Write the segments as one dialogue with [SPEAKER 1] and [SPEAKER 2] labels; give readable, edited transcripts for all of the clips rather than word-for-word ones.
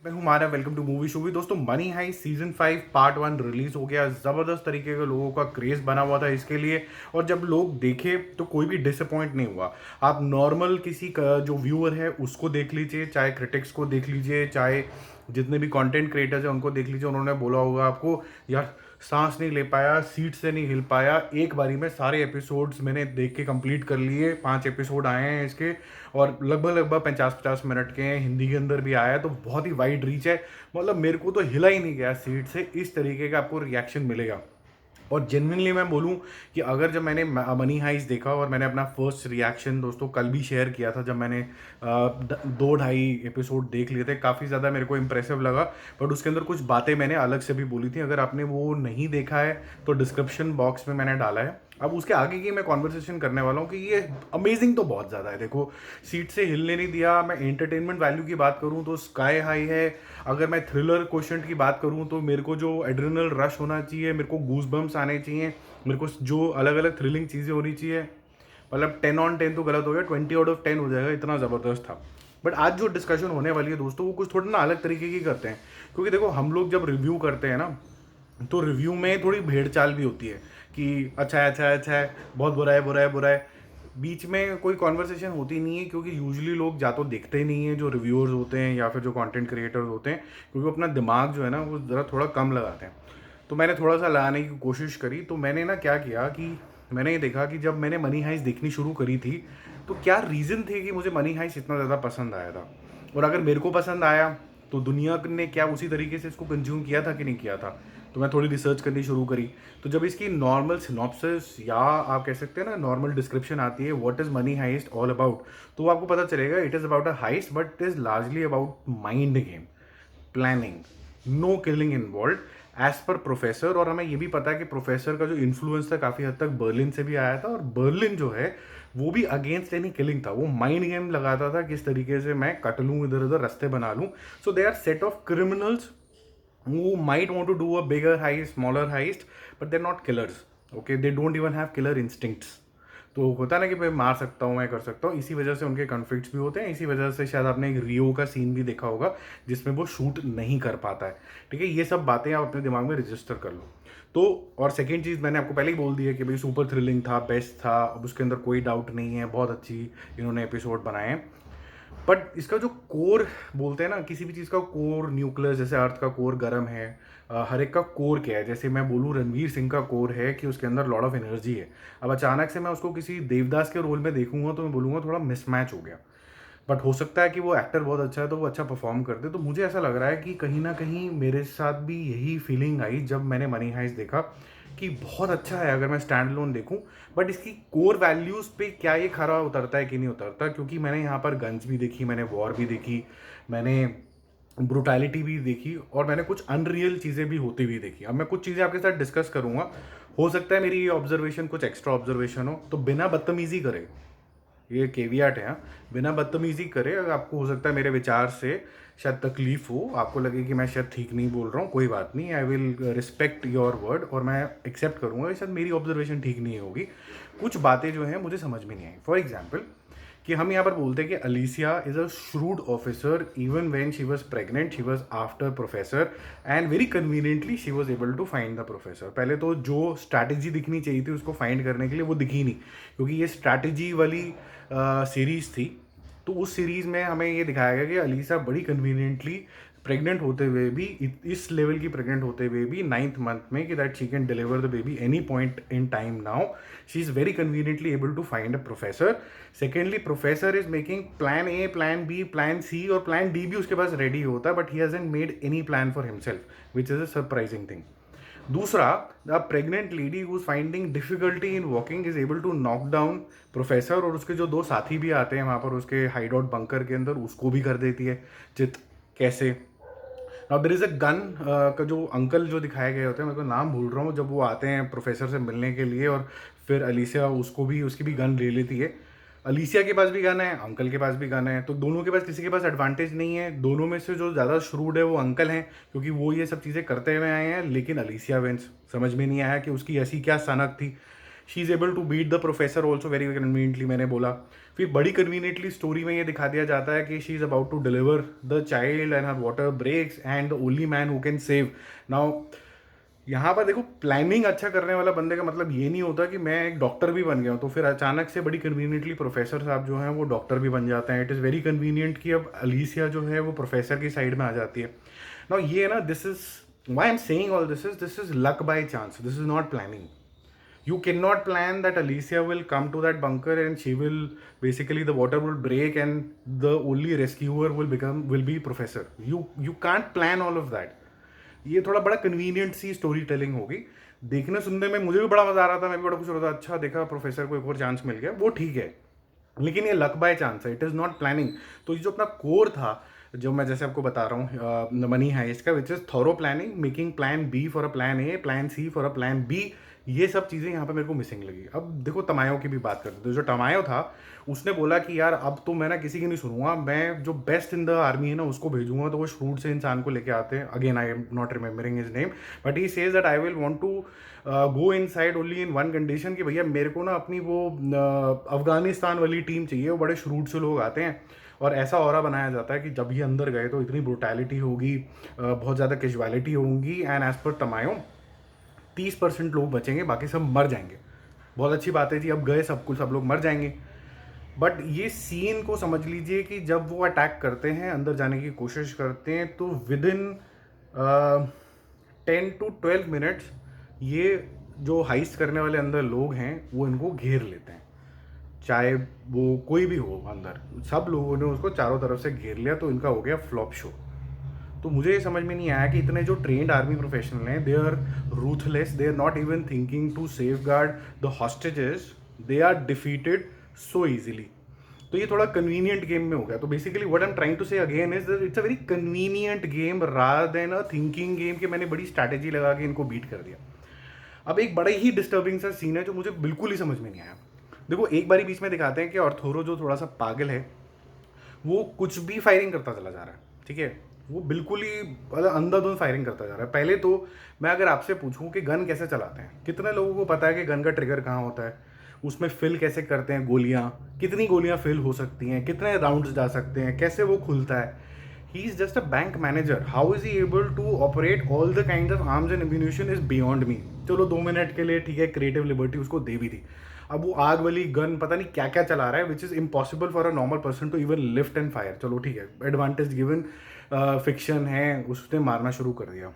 [SPEAKER 1] मैं हूं Manav. Welcome to movie शूवी। दोस्तों, money heist season 5 part 1 release हो गया। ज़बरदस्त तरीके के लोगों का क्रेज बना हुआ था इसके लिए, और जब लोग देखे तो कोई भी डिसअपॉइंट नहीं हुआ। आप नॉर्मल किसी का जो व्यूअर है उसको देख लीजिए, चाहे क्रिटिक्स को देख लीजिए, चाहे जितने भी कंटेंट क्रिएटर्स हैं उनको देख लीजिए। उन्होंने बोला होगा आपको, यार सांस नहीं ले पाया, सीट से नहीं हिल पाया। एक बारी में सारे एपिसोड्स मैंने देख के कंप्लीट कर लिए। 5 एपिसोड आए हैं इसके, और लगभग लगभग 50-50 मिनट के हैं। हिंदी के अंदर भी आया है, तो बहुत ही वाइड रीच है। मतलब मेरे को तो हिला ही नहीं गया सीट से। इस तरीके का आपको रिएक्शन मिलेगा। और जेन्युइनली मैं बोलूँ कि अगर जब मैंने मनी हाइस्ट देखा, और मैंने अपना फर्स्ट रिएक्शन दोस्तों कल भी शेयर किया था, जब मैंने 2-2.5 एपिसोड देख लिए थे, काफ़ी ज़्यादा मेरे को इम्प्रेसिव लगा। बट उसके अंदर कुछ बातें मैंने अलग से भी बोली थी। अगर आपने वो नहीं देखा है तो डिस्क्रिप्शन बॉक्स में मैंने डाला है। अब उसके आगे की मैं कॉन्वर्सेशन करने वाला हूँ कि ये अमेजिंग तो बहुत ज़्यादा है। देखो, सीट से हिलने नहीं दिया। मैं एंटरटेनमेंट वैल्यू की बात करूँ तो स्काई हाई है। अगर मैं थ्रिलर क्वेश्चन की बात करूँ तो मेरे को जो एड्रेनल रश होना चाहिए, मेरे को गूज बम्स आने चाहिए, मेरे को जो अलग अलग थ्रिलिंग चीज़ें होनी चाहिए, मतलब 10/10 तो गलत हो गया, 20/10 हो जाएगा, इतना ज़बरदस्त था। बट आज जो डिस्कशन होने वाली है दोस्तों, वो कुछ थोड़ा ना अलग तरीके की करते हैं। क्योंकि देखो, हम लोग जब रिव्यू करते हैं ना, तो रिव्यू में थोड़ी भेड़ चाल भी होती है कि अच्छा है, अच्छा है, अच्छा है, बहुत बुरा है, बुरा है, बुरा है। बीच में कोई कॉन्वर्सेशन होती नहीं है, क्योंकि यूजुअली लोग या तो देखते नहीं हैं जो रिव्यूअर्स होते हैं, या फिर जो कंटेंट क्रिएटर्स होते हैं, क्योंकि वो अपना दिमाग जो है ना वो ज़रा थोड़ा कम लगाते हैं। तो मैंने थोड़ा सा लगाने की कोशिश करी। तो मैंने ना क्या किया कि मैंने ये देखा कि जब मैंने मनी हाइस्ट देखनी शुरू करी थी, तो क्या रीज़न थे कि मुझे मनी हाइस्ट इतना ज़्यादा पसंद आया था। और अगर मेरे को पसंद आया तो दुनिया ने क्या उसी तरीके से इसको कंज्यूम किया था कि नहीं किया था। तो मैं थोड़ी रिसर्च करनी शुरू करी। तो जब इसकी नॉर्मल सिनॉप्सिस, या आप कह सकते हैं ना नॉर्मल डिस्क्रिप्शन आती है, what is Money Heist all about, तो आपको पता चलेगा it is about a heist, but it is largely about mind game, planning, no killing involve, as per professor. और हमें ये भी पता है कि प्रोफेसर का जो इन्फ्लुएंस था काफ़ी हद तक बर्लिन से भी आया था, और बर्लिन जो है वो भी अगेंस्ट एनी किलिंग था। वो माइंड गेम लगाता था, किस तरीके से मैं कट लूँ, इधर उधर रास्ते बना लूँ। So they are set of criminals who might want to do a bigger heist, smaller heist, but they're not killers. Okay, they don't even have killer instincts. तो होता है ना कि भाई मार सकता हूँ, मैं कर सकता हूँ। इसी वजह से उनके कॉन्फ्लिक्ट्स भी होते हैं। इसी वजह से शायद आपने एक रियो का सीन भी देखा होगा जिसमें वो शूट नहीं कर पाता है। ठीक है, ये सब बातें आप अपने दिमाग में रजिस्टर कर लो। तो और सेकेंड चीज़ मैंने आपको पहले ही बोल दी है कि भाई सुपर थ्रिलिंग था, बेस्ट था, अब उसके अंदर कोई डाउट नहीं है, बहुत अच्छी इन्होंने एपिसोड बनाए हैं। बट इसका जो कोर बोलते हैं ना, किसी भी चीज़ का कोर, न्यूक्लियस, जैसे अर्थ का कोर गर्म है, हर एक का कोर क्या है। जैसे मैं बोलूँ रणवीर सिंह का कोर है कि उसके अंदर लॉट ऑफ एनर्जी है। अब अचानक से मैं उसको किसी देवदास के रोल में देखूंगा तो मैं बोलूँगा थोड़ा मिसमैच हो गया। बट हो सकता है कि वो एक्टर बहुत अच्छा है तो वो अच्छा परफॉर्म कर दे। तो मुझे ऐसा लग रहा है कि कहीं ना कहीं मेरे साथ भी यही फीलिंग आई जब मैंने मनी हाइस्ट देखा, कि बहुत अच्छा है अगर मैं स्टैंड लोन देखूं। बट इसकी कोर वैल्यूज़ पे क्या ये खरा उतरता है कि नहीं उतरता, क्योंकि मैंने यहाँ पर गन्स भी देखी, मैंने वॉर भी देखी, मैंने ब्रुटैलिटी भी देखी, और मैंने कुछ अनरियल चीज़ें भी होती हुई देखी। अब मैं कुछ चीज़ें आपके साथ डिस्कस करूँगा। हो सकता है मेरी ये ऑब्जर्वेशन कुछ एक्स्ट्रा ऑब्जर्वेशन हो, तो बिना बदतमीजी करे, ये केवियाट है, हाँ, बिना बदतमीजी करे। अगर आपको हो सकता है मेरे विचार से शायद तकलीफ हो, आपको लगे कि मैं शायद ठीक नहीं बोल रहा हूँ, कोई बात नहीं, I will respect your word, और मैं एक्सेप्ट करूँगा कि शायद मेरी ऑब्जर्वेशन ठीक नहीं होगी। कुछ बातें जो हैं मुझे समझ में नहीं आई। फॉर एग्जाम्पल, कि हम यहाँ पर बोलते हैं कि Alicia is a shrewd officer, even when she was pregnant she was after professor, and very conveniently she was able to find the professor. पहले तो जो स्ट्रैटेजी दिखनी चाहिए थी उसको फाइंड करने के लिए, वो दिखी नहीं, क्योंकि ये स्ट्रैटेजी वाली सीरीज़ थी। तो उस सीरीज़ में हमें ये दिखाया गया कि अलीसा बड़ी कन्वीनियंटली प्रेग्नेंट होते हुए भी, इस लेवल की प्रेग्नेंट होते हुए भी 9th मंथ में, कि that she can deliver the baby any point in time now, she is very conveniently able to find a professor. Secondly, professor is making plan A, plan B, plan C, और plan D भी उसके पास ready होता है, but he hasn't made any plan for himself, which is a surprising thing. दूसरा, the pregnant lady who is finding difficulty in walking is able to knock down professor, और उसके जो 2 साथी भी आते हैं वहाँ पर उसके हाइड आउट बंकर के अंदर, उसको भी कर देती है चित। कैसे? Now there is a gun का जो अंकल जो दिखाए गए होते हैं, मैं तो नाम भूल रहा हूँ, जब वो आते हैं प्रोफेसर से मिलने के लिए, और फिर अलीसिया उसको भी, उसकी भी गन ले लेती है। अलीसिया के पास भी गन है, अंकल के पास भी गन है, तो दोनों के पास, किसी के पास एडवांटेज नहीं है। दोनों में से जो ज़्यादा श्रूड है वो अंकल हैं, क्योंकि वो ये सब चीज़ें करते हुए आए हैं। लेकिन अलीसिया विंस, समझ में नहीं आया कि उसकी ऐसी क्या सनक थी she is able to beat the professor also very conveniently, मैंने बोला। फिर बड़ी कन्वीनियंटली स्टोरी में ये दिखा दिया जाता है कि she is about to deliver the child and her water breaks and the only man who can save. Now यहाँ पर देखो, प्लानिंग अच्छा करने वाला बंदे का मतलब ये नहीं होता कि मैं एक डॉक्टर भी बन गया हूँ तो फिर अचानक से बड़ी कन्वीनियंटली प्रोफेसर साहब जो हैं वो डॉक्टर भी बन जाते हैं। इट इज़ वेरी कन्वीनियंट कि अब अलीसिया जो है वो प्रोफेसर की साइड में आ जाती है ना। ये ना, this is why I am saying all this is luck by chance, this is not planning. You cannot plan that Alicia will come to that bunker and she will basically, the water will break and the only rescuer will be professor. You can't plan all of that. ये थोड़ा बड़ा convenient सी story telling होगी। देखने सुनने में मुझे भी बड़ा मजा आ रहा था, मैं भी बड़ा खुश हो रहा था, अच्छा देखा प्रोफेसर को एक और चांस मिल गया, वो ठीक है। लेकिन ये लक बाय चांस है, इट इज़ नॉट प्लानिंग। तो ये जो अपना कोर था, जो मैं जैसे आपको बता रहा हूँ मनी हाइस्ट का, which is thorough planning, making plan B for a plan A, plan C for a plan B, ये सब चीज़ें यहाँ पे मेरे को मिसिंग लगी। अब देखो तमायो की भी बात करते थे। जो तमायो था उसने बोला कि यार अब तो मैं ना किसी की नहीं सुनूंगा, मैं जो बेस्ट इन द आर्मी है ना उसको भेजूंगा। तो वो श्रूड से इंसान को लेके आते हैं, again I am not remembering his name, but he says that I will want to go inside only in one condition, कि भैया मेरे को ना अपनी वो अफगानिस्तान वाली टीम चाहिए, वो बड़े श्रूड से लोग आते हैं। और ऐसा ऑरा बनाया जाता है कि जब ये अंदर गए तो इतनी ब्रूटैलिटी होगी, बहुत ज़्यादा कैजुअलिटी होंगी, एंड एज पर तमायो 30% लोग बचेंगे, बाकी सब मर जाएंगे। बहुत अच्छी बात है जी, अब गए सब लोग मर जाएंगे। बट ये सीन को समझ लीजिए कि जब वो अटैक करते हैं, अंदर जाने की कोशिश करते हैं, तो विद इन 10 to 12 मिनट्स ये जो हाइस्ट करने वाले अंदर लोग हैं वो इनको घेर लेते हैं। चाहे वो कोई भी हो अंदर, सब लोगों ने उसको चारों तरफ से घेर लिया, तो इनका हो गया फ्लॉप शो। तो मुझे ये समझ में नहीं आया कि इतने जो ट्रेंड आर्मी प्रोफेशनल हैं, they are ruthless, they are not even thinking to safeguard the hostages, they are defeated so easily. तो ये थोड़ा कन्वीनियंट गेम में हो गया। तो basically what I am trying to say again is that it's a very convenient game rather than a thinking game, कि मैंने बड़ी स्ट्रैटेजी लगा के इनको बीट कर दिया। अब एक बड़ा ही डिस्टर्बिंग सा सीन है जो मुझे बिल्कुल ही समझ में नहीं आया। देखो एक बारी बीच में दिखाते हैं कि अर्थोरो जो थोड़ा सा पागल है, वो कुछ भी फायरिंग करता चला जा रहा है, ठीक है। वो बिल्कुल ही अंधाधुंध फायरिंग करता जा रहा है। पहले तो मैं अगर आपसे पूछूं कि गन कैसे चलाते हैं, कितने लोगों को पता है कि गन का ट्रिगर कहाँ होता है, उसमें फिल कैसे करते हैं गोलियां, कितनी गोलियां फिल हो सकती हैं, कितने राउंड्स जा सकते हैं, कैसे वो खुलता है। He is just a bank manager, how is he able to operate all the kind of arms and ammunition is beyond me. चलो 2 मिनट के लिए ठीक है, क्रिएटिव लिबर्टी उसको दे भी दी। अब वो आग वाली गन पता नहीं क्या क्या चला रहा है, which is impossible for a normal person to even lift and fire. चलो ठीक है, एडवांटेज गिवन, फिक्शन है, उसने मारना शुरू कर दिया।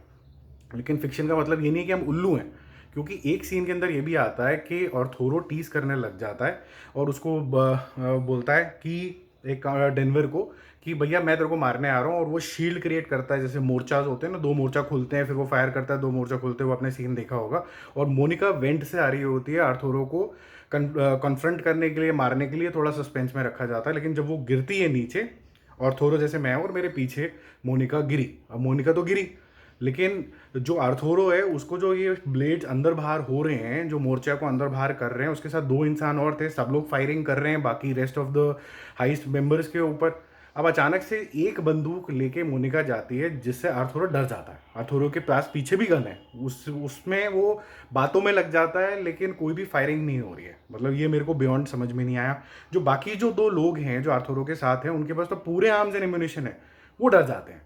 [SPEAKER 1] लेकिन फिक्शन का मतलब ये नहीं है कि हम उल्लू हैं, क्योंकि एक सीन के अंदर ये भी आता है कि अर्थोरो टीज करने लग जाता है और उसको बोलता है कि एक डेनवर को कि भैया मैं तेरे को मारने आ रहा हूँ, और वो शील्ड क्रिएट करता है, जैसे मोर्चाज होते हैं ना, 2 मोर्चा खुलते हैं, फिर वो फायर करता है, 2 मोर्चा खुलते हैं, वो आपने सीन देखा होगा। और मोनिका वेंट से आ रही होती है, अर्थोरो को कन्फ्रंट करने के लिए, मारने के लिए थोड़ा सस्पेंस में रखा जाता है। लेकिन जब वो गिरती है नीचे, अर्थोरो जैसे मैं और मेरे पीछे मोनिका गिरी, अब मोनिका तो गिरी, लेकिन जो अर्थोरो है उसको जो ये ब्लेड्स अंदर बाहर हो रहे हैं, जो मोर्चा को अंदर बाहर कर रहे हैं, उसके साथ 2 इंसान और थे, सब लोग फायरिंग कर रहे हैं बाकी rest of the highest members के ऊपर। अब अचानक से एक बंदूक लेके मोनिका जाती है, जिससे अर्थोरो डर जाता है। अर्थोरो के पास पीछे भी गन है, उसमें वो बातों में लग जाता है, लेकिन कोई भी फायरिंग नहीं हो रही है। मतलब ये मेरे को बियॉन्ड समझ में नहीं आया। जो बाकी जो 2 लोग हैं जो अर्थोरो के साथ हैं, उनके पास तो पूरे आर्म्स एंड एम्यूनिशन है, वो डर जाते हैं।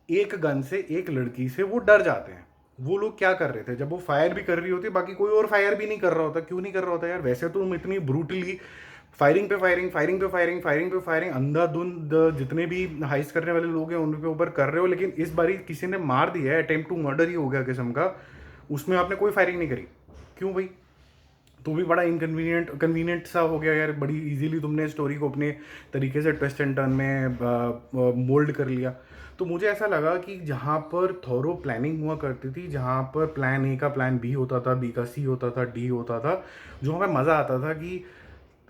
[SPEAKER 1] एक गन से, एक लड़की से वो डर जाते हैं। वो लोग क्या कर रहे थे, जब वो फायर भी कर रही होती, बाकी कोई और फायर भी नहीं कर रहा होता। क्यों नहीं कर रहा होता यार? वैसे तो तुम इतनी ब्रूटली फायरिंग पे फायरिंग, फायरिंग पे फायरिंग, फायरिंग पे फायरिंग, अंधाधुंध जितने भी हाइस्ट करने वाले लोग हैं उनके ऊपर कर रहे हो, लेकिन इस बारी किसी ने मार दिया है, अटेम्प्ट टू मर्डर ही हो गया किस्म का, उसमें आपने कोई फायरिंग नहीं करी। क्यों भाई? तो भी बड़ा कन्वीनियंट सा हो गया यार। बड़ी इजीली तुमने स्टोरी को अपने तरीके से ट्विस्ट एंड टर्न में मोल्ड कर लिया। तो मुझे ऐसा लगा कि जहाँ पर थॉरो प्लानिंग हुआ करती थी, जहाँ पर प्लान ए का प्लान बी होता था, बी का सी होता था, डी होता था, जो हमें मज़ा आता था कि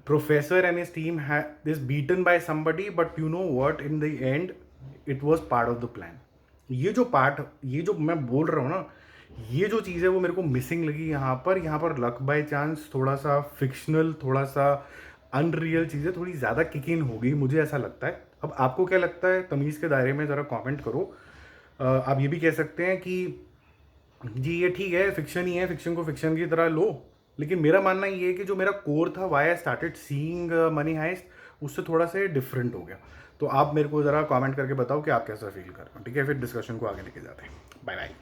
[SPEAKER 1] professor and his team is beaten by somebody, but you know what, in the end it was part of the plan. ये जो मैं बोल रहा हूँ ना, ये जो चीज़ है वो मेरे को मिसिंग लगी यहाँ पर लक बाय चांस, थोड़ा सा फिक्शनल, थोड़ा सा अनरियल चीज़ें थोड़ी ज़्यादा किक इन हो गई, मुझे ऐसा लगता है। अब आपको क्या लगता है? तमीज़ के दायरे में ज़रा कमेंट करो। आप ये भी कह सकते हैं कि जी ये ठीक है, फिक्शन ही है, फिक्शन को फिक्शन की तरह लो, लेकिन मेरा मानना ये है कि जो मेरा कोर था, why I started seeing Money Heist, उससे थोड़ा सा डिफरेंट हो गया। तो आप मेरे को ज़रा कमेंट करके बताओ कि आप कैसा फील कर रहे हो, ठीक है? फिर डिस्कशन को आगे लेके जाते हैं। Bye bye.